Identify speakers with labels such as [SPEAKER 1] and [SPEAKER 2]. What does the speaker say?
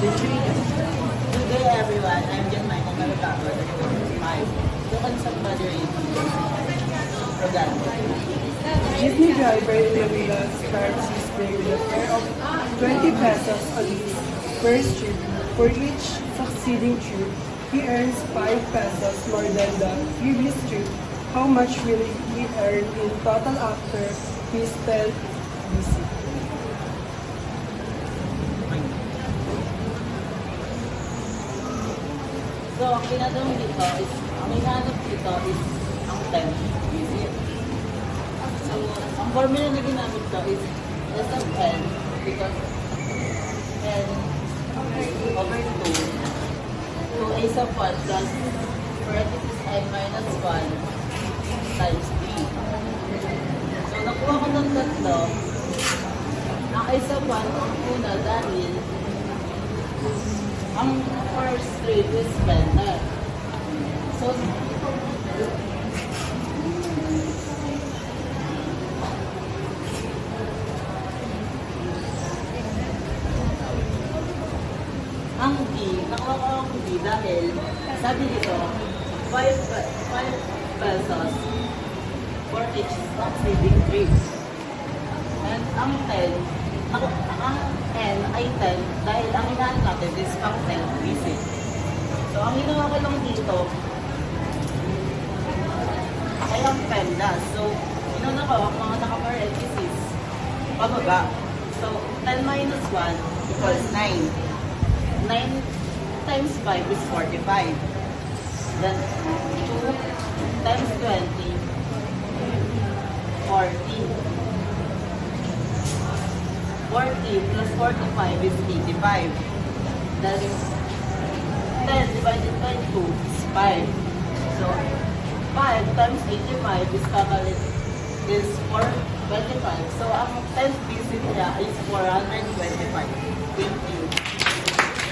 [SPEAKER 1] Good day everyone, I'm John Michael Malutato, the 5. Look on some moderate Rogan.
[SPEAKER 2] Jeepney driver in Manila starts his day with a pair of 20 pesos a week per trip. For each succeeding trip, he earns 5 pesos more than the previous trip. How much will he earn in total after he spent busy?
[SPEAKER 1] So, ang ginagawa dito is, ang hinahanap dito is ang time visit. So, ang formula na ginamit ko is S of n because n over 2 to a sub 1 plus parenthesis n minus 1 times 3. So, nakuha ko ng tatlo. Ang a sub 1 ang una dahil ang first trade is spender. So, ang D, nakuha ko ang D dahil sabi dito, 5 pesos for each succeeding trade. And ang 10, ang N ay 10 dahil ang hinahanap natin is pang 10 visit. So, ang ginawa ko lang dito ay ang pendas. So, inuna ko ang mga naka-parenthesis pababa. So, 10 minus 1 equals 9. 9 times 5 is 45. Then, 2 times 20, 40. 40 plus 45 is 85. Then 10 divided by 2 is 5. So 5 times 85 is kakalit is 425. So ang 10th visit niya is 425. Thank you.